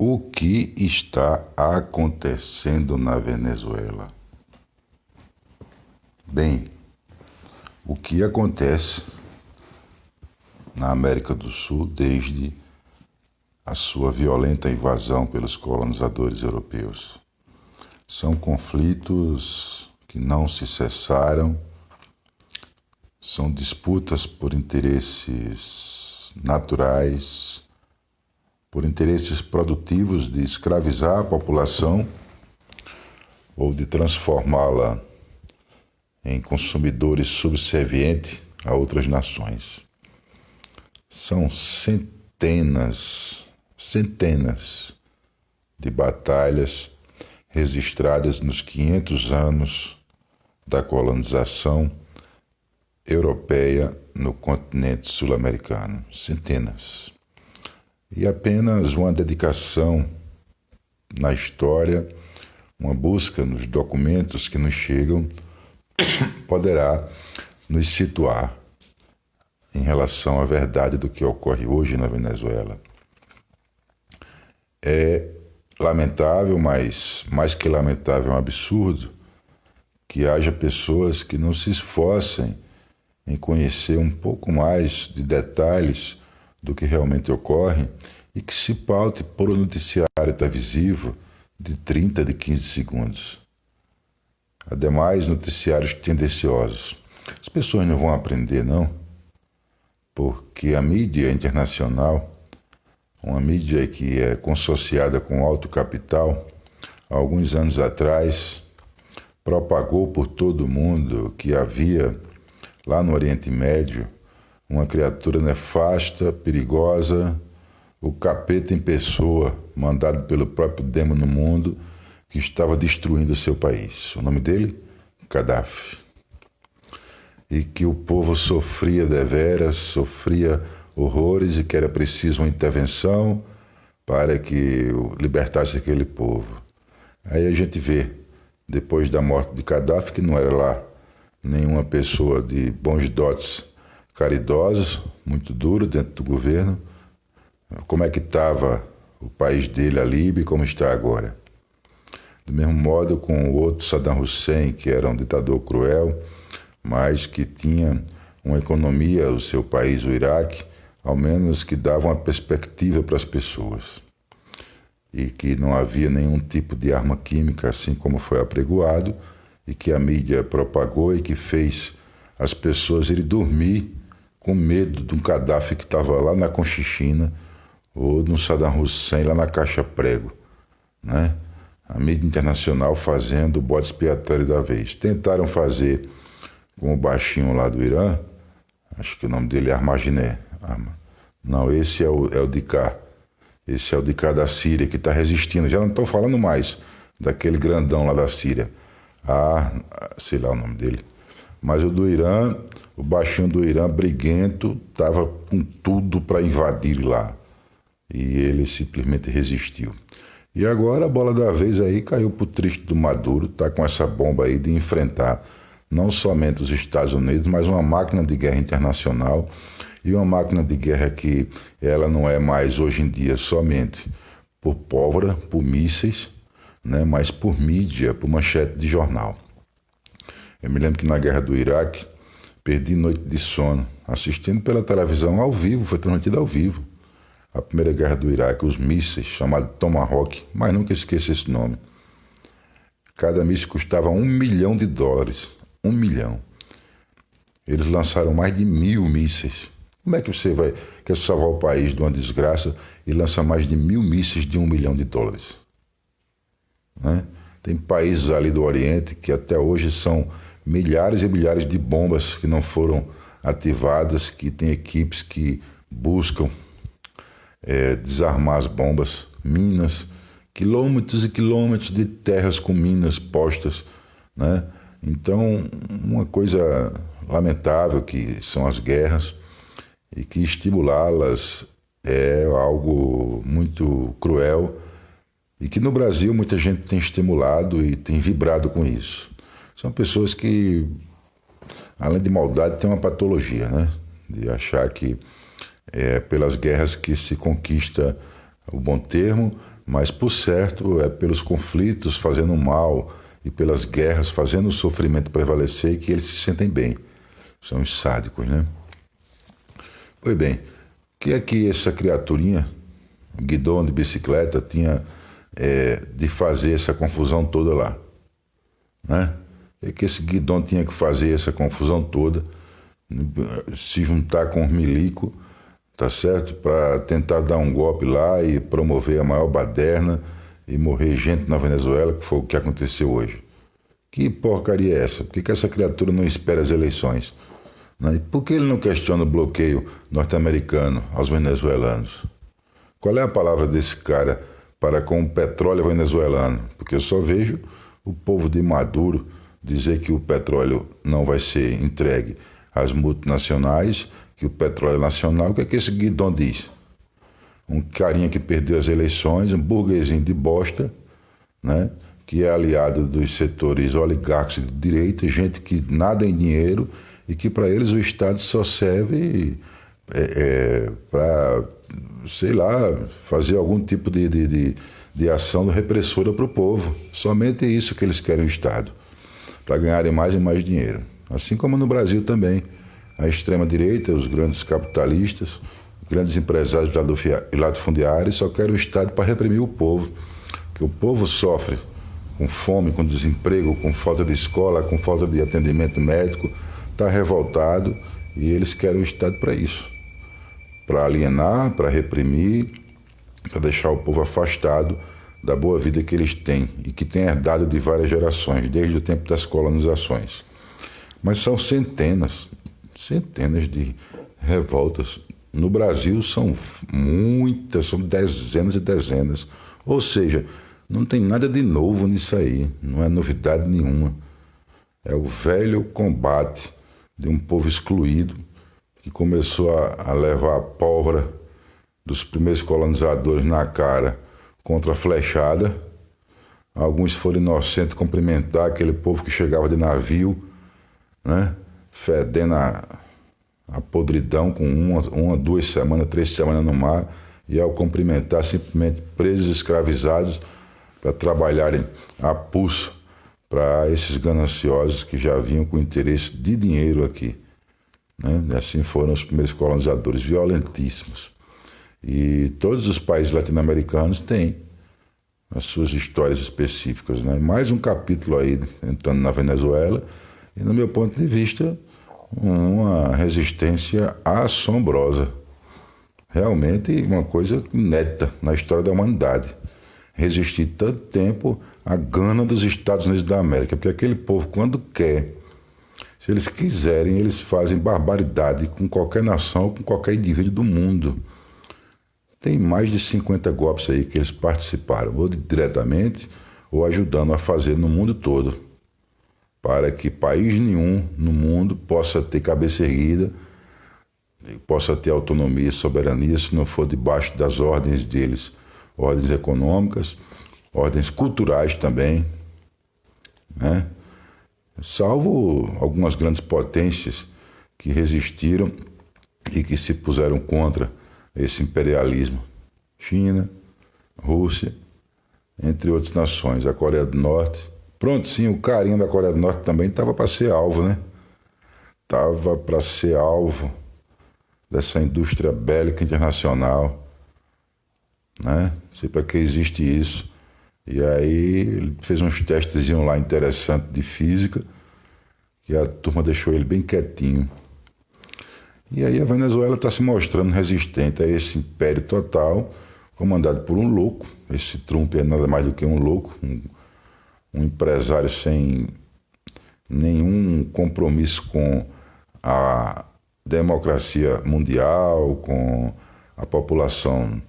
O que está acontecendo na Venezuela? Bem, o que acontece na América do Sul desde a sua violenta invasão pelos colonizadores europeus. São conflitos que não se cessaram, são disputas por interesses naturais, por interesses produtivos de escravizar a população ou de transformá-la em consumidores subservientes a outras nações. São centenas de batalhas registradas nos 500 anos da colonização europeia no continente sul-americano. Centenas. E apenas uma dedicação na história, uma busca nos documentos que nos chegam, poderá nos situar em relação à verdade do que ocorre hoje na Venezuela. É lamentável, mas mais que lamentável, é um absurdo que haja pessoas que não se esforcem em conhecer um pouco mais de detalhes do que realmente ocorre e que se paute por um noticiário televisivo de 30, de 15 segundos. Ademais, noticiários tendenciosos. As pessoas não vão aprender, não, porque a mídia internacional, uma mídia que é consorciada com alto capital, há alguns anos atrás, propagou por todo o mundo que havia, lá no Oriente Médio, uma criatura nefasta, perigosa, o capeta em pessoa, mandado pelo próprio demo no mundo, que estava destruindo o seu país. O nome dele? Gaddafi. E que o povo sofria deveras, sofria horrores e que era preciso uma intervenção para que libertasse aquele povo. Aí a gente vê, depois da morte de Gaddafi, que não era lá nenhuma pessoa de bons dotes caridosos, muito duro dentro do governo, como é que estava o país dele, a Líbia, e como está agora. Do mesmo modo com o outro Saddam Hussein, que era um ditador cruel, mas que tinha uma economia, o seu país, o Iraque, ao menos que dava uma perspectiva para as pessoas. E que não havia nenhum tipo de arma química, assim como foi apregoado, e que a mídia propagou e que fez as pessoas irem dormir com medo de um Gaddafi que estava lá na Conchichina ou de um Saddam Hussein lá na Caixa-Prego, né? A mídia internacional fazendo o bode expiatório da vez. Tentaram fazer com o baixinho lá do Irã, acho que o nome dele é Armaginé. Não, esse é o de cá. Esse é o de cá da Síria, que está resistindo. Já não estou falando mais daquele grandão lá da Síria. Sei lá o nome dele. Mas o do Irã, o baixinho do Irã, briguento, estava com tudo para invadir lá. E ele simplesmente resistiu. E agora a bola da vez aí caiu pro triste do Maduro, tá com essa bomba aí de enfrentar não somente os Estados Unidos, mas uma máquina de guerra internacional e uma máquina de guerra que ela não é mais hoje em dia somente por pólvora, por mísseis, né, mas por mídia, por manchete de jornal. Eu me lembro que na guerra do Iraque perdi noite de sono assistindo pela televisão ao vivo, foi transmitido ao vivo. A primeira guerra do Iraque, os mísseis, chamado Tomahawk, mas nunca esqueça esse nome. Cada míssil custava $1 milhão. 1 milhão. Eles lançaram mais de 1.000 mísseis. Como é que você quer salvar o país de uma desgraça e lança mais de 1.000 mísseis de $1 milhão? Né? Tem países ali do Oriente que até hoje são milhares e milhares de bombas que não foram ativadas, que tem equipes que buscam desarmar as bombas, minas, quilômetros e quilômetros de terras com minas postas, né? Então, uma coisa lamentável que são as guerras e que estimulá-las é algo muito cruel e que no Brasil muita gente tem estimulado e tem vibrado com isso. São pessoas que, além de maldade, têm uma patologia, né? De achar que pelas guerras que se conquista o bom termo, mas por certo é pelos conflitos fazendo mal e pelas guerras fazendo o sofrimento prevalecer que eles se sentem bem. São os sádicos, né? Pois bem, o que é que essa criaturinha, guidão de bicicleta, tinha de fazer essa confusão toda lá? Né? O que é que esse guidão tinha que fazer essa confusão toda, se juntar com os milicos, tá certo? Para tentar dar um golpe lá e promover a maior baderna e morrer gente na Venezuela, que foi o que aconteceu hoje. Que porcaria é essa? Por que essa criatura não espera as eleições? Né? Por que ele não questiona o bloqueio norte-americano aos venezuelanos? Qual é a palavra desse cara para com o petróleo venezuelano? Porque eu só vejo o povo de Maduro dizer que o petróleo não vai ser entregue às multinacionais, que o petróleo é nacional. O que é que esse guidão diz? Um carinha que perdeu as eleições, um burguesinho de bosta, né? Que é aliado dos setores oligarcos de direita, gente que nada em dinheiro e que para eles o Estado só serve para, sei lá, fazer algum tipo de ação repressora para o povo. Somente isso que eles querem o Estado, para ganharem mais e mais dinheiro. Assim como no Brasil também. A extrema-direita, os grandes capitalistas, grandes empresários e latifundiários só querem o Estado para reprimir o povo. Porque o povo sofre com fome, com desemprego, com falta de escola, com falta de atendimento médico, está revoltado e eles querem o Estado para isso. Para alienar, para reprimir, para deixar o povo afastado da boa vida que eles têm e que têm herdado de várias gerações, desde o tempo das colonizações. Mas são centenas de revoltas. No Brasil são muitas, são dezenas e dezenas. Ou seja, não tem nada de novo nisso aí, não é novidade nenhuma. É o velho combate de um povo excluído que começou a levar a pólvora dos primeiros colonizadores na cara contra a flechada. Alguns foram inocentes cumprimentar aquele povo que chegava de navio, né? Fedendo a podridão com uma, 2 semanas, 3 semanas no mar, e ao cumprimentar simplesmente presos, escravizados para trabalharem a pulso para esses gananciosos que já vinham com interesse de dinheiro aqui. Né? E assim foram os primeiros colonizadores violentíssimos. E todos os países latino-americanos têm as suas histórias específicas. Né? Mais um capítulo aí entrando na Venezuela, e no meu ponto de vista, uma resistência assombrosa. Realmente uma coisa inédita na história da humanidade. Resistir tanto tempo à gana dos Estados Unidos da América, porque aquele povo, quando quer, se eles quiserem, eles fazem barbaridade com qualquer nação, com qualquer indivíduo do mundo. Tem mais de 50 golpes aí que eles participaram, ou diretamente, ou ajudando a fazer no mundo todo, para que país nenhum no mundo possa ter cabeça erguida, possa ter autonomia e soberania se não for debaixo das ordens deles, ordens econômicas, ordens culturais também, né? Salvo algumas grandes potências que resistiram e que se puseram contra esse imperialismo. China, Rússia, entre outras nações, a Coreia do Norte. Pronto, sim, o carinha da Coreia do Norte também estava para ser alvo, né? Estava para ser alvo dessa indústria bélica internacional, né? Não sei para que existe isso. E aí ele fez uns testezinhos lá interessantes de física, que a turma deixou ele bem quietinho. E aí a Venezuela está se mostrando resistente a esse império total, comandado por um louco. Esse Trump é nada mais do que um louco, um empresário sem nenhum compromisso com a democracia mundial, com a população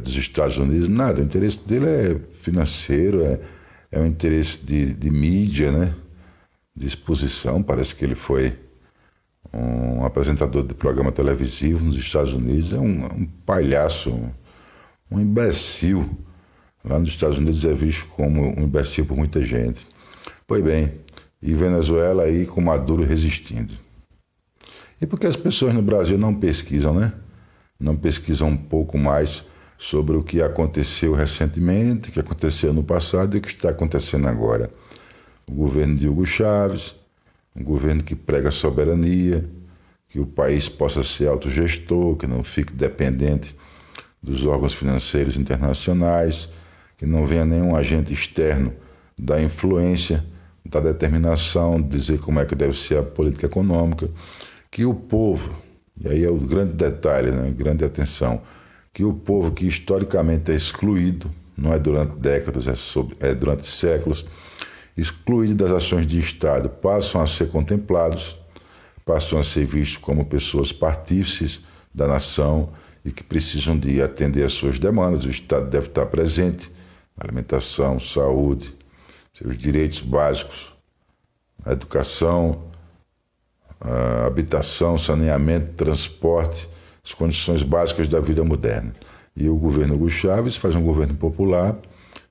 dos Estados Unidos, nada. O interesse dele é financeiro, é um interesse de mídia, né? De exposição. Parece que ele foi um apresentador de programa televisivo nos Estados Unidos, é um palhaço, um imbecil. Lá nos Estados Unidos é visto como um imbecil por muita gente. Pois bem, e Venezuela aí com Maduro resistindo. E por que as pessoas no Brasil não pesquisam, né? Não pesquisam um pouco mais sobre o que aconteceu recentemente, o que aconteceu no passado e o que está acontecendo agora. O governo de Hugo Chávez, um governo que prega soberania, que o país possa ser autogestor, que não fique dependente dos órgãos financeiros internacionais, que não venha nenhum agente externo da influência, da determinação de dizer como é que deve ser a política econômica, que o povo, e aí é o grande detalhe, né, grande atenção, que o povo que historicamente é excluído, não é durante décadas, é durante séculos, excluído das ações de Estado, passam a ser contemplados, passam a ser vistos como pessoas partícices da nação e que precisam de atender às suas demandas. O Estado deve estar presente, alimentação, saúde, seus direitos básicos, a educação, a habitação, saneamento, transporte, as condições básicas da vida moderna. E o governo Hugo Chávez faz um governo popular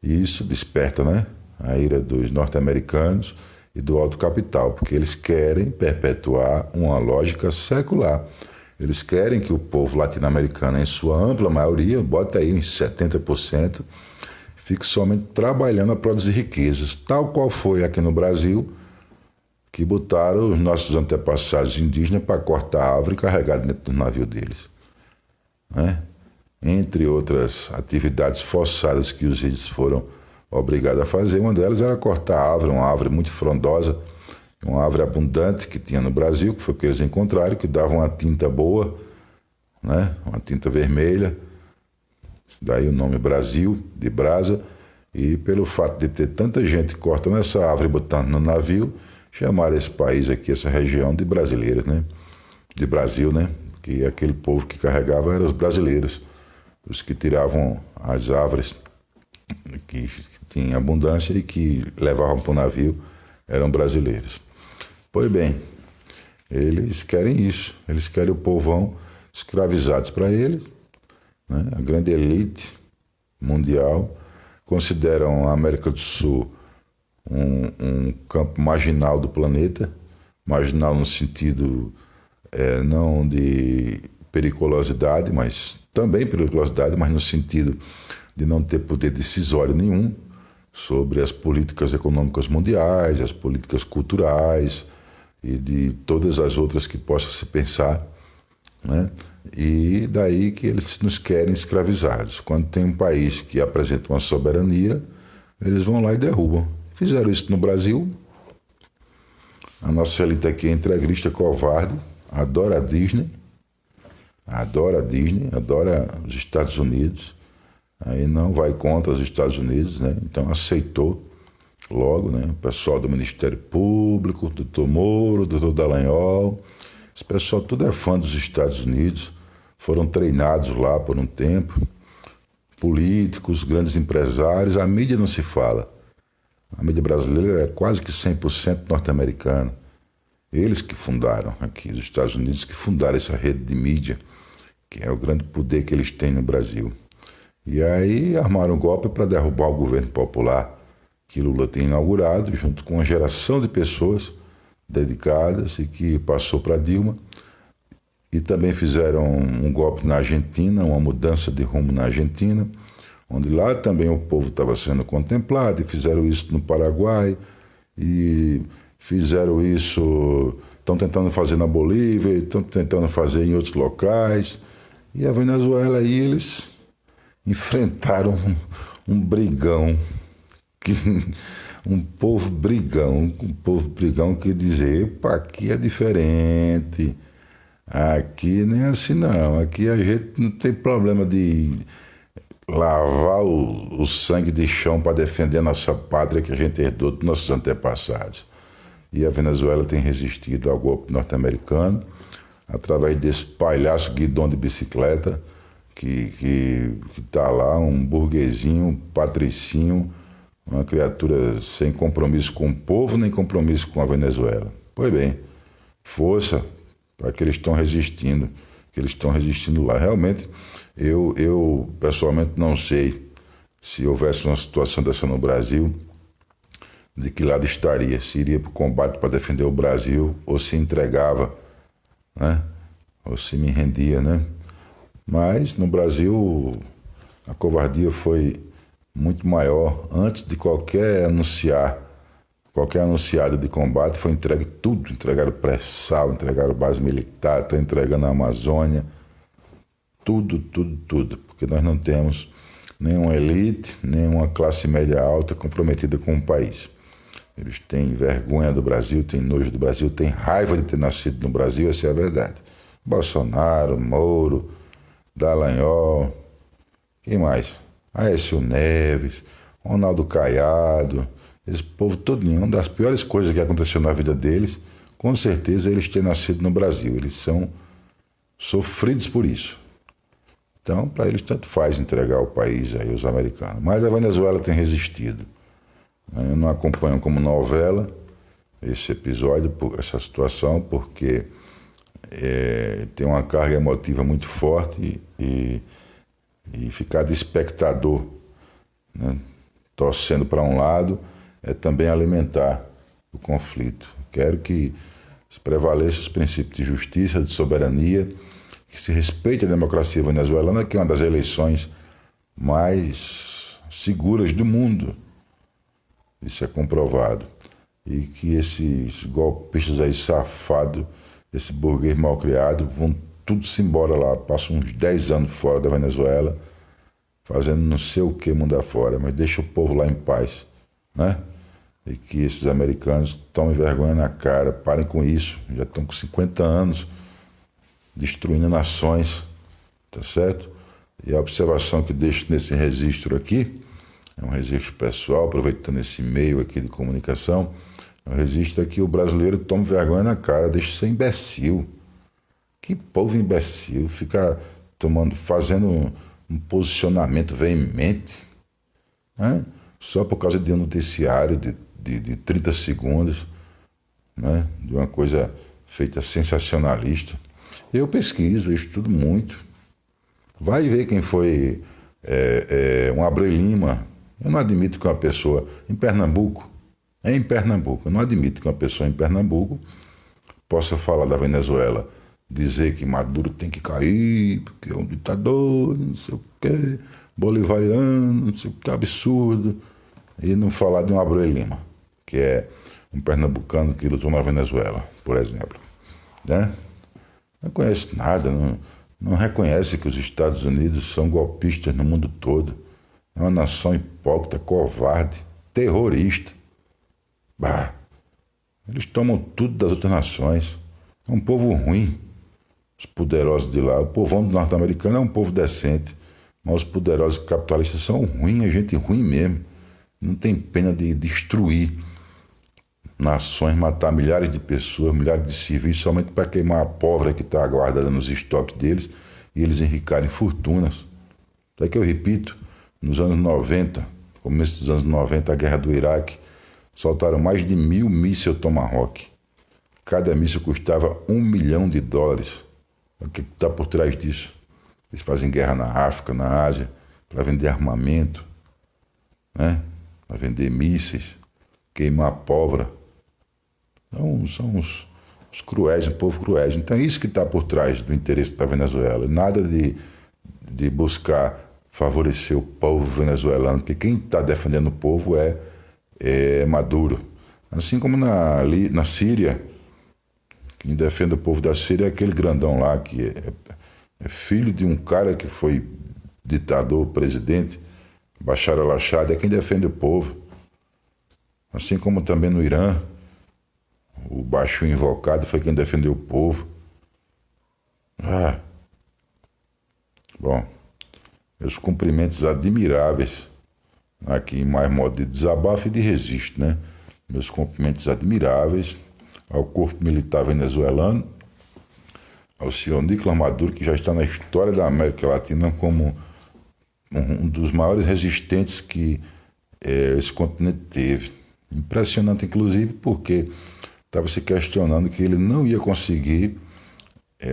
e isso desperta, né, a ira dos norte-americanos e do alto capital, porque eles querem perpetuar uma lógica secular. Eles querem que o povo latino-americano, em sua ampla maioria, bota aí uns 70%, fique somente trabalhando a produzir riquezas, tal qual foi aqui no Brasil, que botaram os nossos antepassados indígenas para cortar a árvore e carregar dentro do navio deles, né? Entre outras atividades forçadas que os índios foram obrigados a fazer, uma delas era cortar a árvore, uma árvore muito frondosa, uma árvore abundante que tinha no Brasil, que foi o que eles encontraram, que dava uma tinta boa, né? Uma tinta vermelha, daí o nome Brasil, de brasa, e pelo fato de ter tanta gente cortando essa árvore e botando no navio, chamaram esse país aqui, essa região, de brasileiros, né? De Brasil, né? Que aquele povo que carregava eram os brasileiros, os que tiravam as árvores que tinham abundância e que levavam para o navio eram brasileiros. Pois bem, eles querem isso, eles querem o povão escravizados para eles, né? A grande elite mundial consideram a América do Sul um campo marginal do planeta, marginal no sentido não de periculosidade, mas também periculosidade, mas no sentido de não ter poder decisório nenhum sobre as políticas econômicas mundiais, as políticas culturais e de todas as outras que possa se pensar, né? E daí que eles nos querem escravizados. Quando tem um país que apresenta uma soberania, eles vão lá e derrubam. Fizeram isso no Brasil. A nossa elite aqui é entreguista, covarde, adora a Disney, adora os Estados Unidos, aí não vai contra os Estados Unidos, né? Então aceitou logo, né? O pessoal do Ministério Público, doutor Moro, doutor Dallagnol, esse pessoal tudo é fã dos Estados Unidos, foram treinados lá por um tempo, políticos, grandes empresários, a mídia não se fala. A mídia brasileira é quase que 100% norte-americana. Eles que fundaram aqui, os Estados Unidos, que fundaram essa rede de mídia, que é o grande poder que eles têm no Brasil. E aí armaram um golpe para derrubar o governo popular que Lula tem inaugurado, junto com uma geração de pessoas dedicadas e que passou para Dilma. E também fizeram um golpe na Argentina, uma mudança de rumo na Argentina, onde lá também o povo estava sendo contemplado, e fizeram isso no Paraguai, e fizeram isso, estão tentando fazer na Bolívia, estão tentando fazer em outros locais. E a Venezuela aí eles enfrentaram um brigão, um povo brigão que dizia, epa, aqui é diferente, aqui nem é assim não, aqui a gente não tem problema de lavar o sangue de chão para defender a nossa pátria que a gente herdou dos nossos antepassados. E a Venezuela tem resistido ao golpe norte-americano através desse palhaço guidão de bicicleta que está lá, um burguesinho, um patricinho, uma criatura sem compromisso com o povo nem compromisso com a Venezuela. Pois bem, força para que eles estão resistindo, lá. Realmente, eu pessoalmente não sei se houvesse uma situação dessa no Brasil, de que lado estaria, se iria para o combate para defender o Brasil, ou se entregava, né? Ou se me rendia, né? Mas no Brasil A covardia foi muito maior. Antes de qualquer anunciado de combate, foi entregue tudo. Entregaram pré-sal, entregaram base militar, estão entregando a Amazônia. Tudo, tudo, tudo. Porque nós não temos nenhuma elite, nenhuma classe média alta comprometida com o país. Eles têm vergonha do Brasil, têm nojo do Brasil, têm raiva de ter nascido no Brasil, essa é a verdade. Bolsonaro, Moro, Dallagnol, quem mais? Aécio Neves, Ronaldo Caiado, esse povo todinho. Uma das piores coisas que aconteceu na vida deles, com certeza, eles terem nascido no Brasil. Eles são sofridos por isso. Então, para eles, tanto faz entregar o país aí aos americanos. Mas a Venezuela tem resistido. Eu não acompanho como novela esse episódio, essa situação, porque tem uma carga emotiva muito forte e ficar de espectador, né, torcendo para um lado, é também alimentar o conflito. Quero que prevaleça os princípios de justiça, de soberania, que se respeite a democracia venezuelana, que é uma das eleições mais seguras do mundo. Isso é comprovado. E que esses golpistas aí safados, esse burguês mal criado, vão tudo-se embora lá, passam uns 10 anos fora da Venezuela, fazendo não sei o que mundo afora, mas deixa o povo lá em paz, né? E que esses americanos tomem vergonha na cara, parem com isso, já estão com 50 anos, destruindo nações, tá certo? E a observação que deixo nesse registro aqui, é um registro pessoal, aproveitando esse meio aqui de comunicação, é um registro aqui, o brasileiro toma vergonha na cara, deixa de ser imbecil. Que povo imbecil, fica fazendo um posicionamento veemente, né? Só por causa de um noticiário de 30 segundos, né? De uma coisa feita sensacionalista. Eu pesquiso, eu estudo muito. Vai ver quem foi um Abreu Lima. Eu não admito que uma pessoa em Pernambuco, eu não admito que uma pessoa em Pernambuco possa falar da Venezuela, dizer que Maduro tem que cair, porque é um ditador, não sei o quê, bolivariano, não sei o que, absurdo, e não falar de um Abreu Lima, que é um pernambucano que lutou na Venezuela, por exemplo, né? Não conhece nada, não reconhece que os Estados Unidos são golpistas no mundo todo. É uma nação hipócrita, covarde, terrorista. Bah, eles tomam tudo das outras nações. É um povo ruim, os poderosos de lá. O povão norte-americano é um povo decente, mas os poderosos capitalistas são ruins, é gente ruim mesmo. Não tem pena de destruir nações, matar milhares de pessoas, milhares de civis, somente para queimar a pólvora que está guardada nos estoques deles e eles enricarem fortunas. Daí que eu repito, nos anos 90, começo dos anos 90, a guerra do Iraque, soltaram mais de 1.000 mísseis Tomahawk. Cada míssil custava $1 milhão. O que está por trás disso? Eles fazem guerra na África, na Ásia, para vender armamento, né? Para vender mísseis, queimar a pólvora. Então, são os cruéis, um povo cruéis. Então é isso que está por trás do interesse da Venezuela. Nada de buscar favorecer o povo venezuelano, porque quem está defendendo o povo é Maduro. Assim como na Síria, quem defende o povo da Síria é aquele grandão lá, que é filho de um cara que foi ditador, presidente, Bashar al-Assad, é quem defende o povo. Assim como também no Irã, o baixo invocado foi quem defendeu o povo. Bom, meus cumprimentos admiráveis, aqui em mais modo de desabafo e de registro, né? Meus cumprimentos admiráveis ao corpo militar venezuelano, ao senhor Nicolás Maduro, que já está na história da América Latina como um dos maiores resistentes que esse continente teve. Impressionante, inclusive, porque estava se questionando que ele não ia conseguir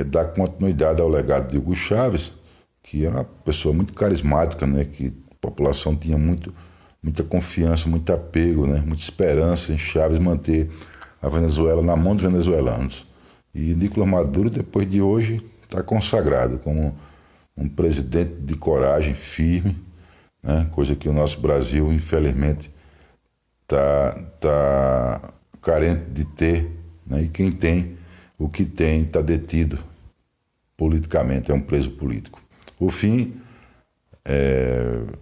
dar continuidade ao legado de Hugo Chávez, que era uma pessoa muito carismática, né? Que a população tinha muita confiança, muito apego, né? Muita esperança em Chávez manter a Venezuela na mão dos venezuelanos. E Nicolás Maduro, depois de hoje, está consagrado como um presidente de coragem, firme, né? Coisa que o nosso Brasil, infelizmente, tá carente de ter, né? E quem tem, o que tem, está detido politicamente, é um preso político. Por fim,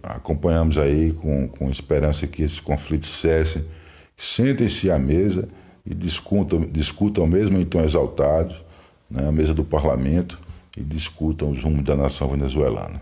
acompanhamos aí com esperança que esses conflitos cessem, sentem-se à mesa e discutam mesmo em tom exaltado, né, à mesa do parlamento, e discutam os rumos da nação venezuelana.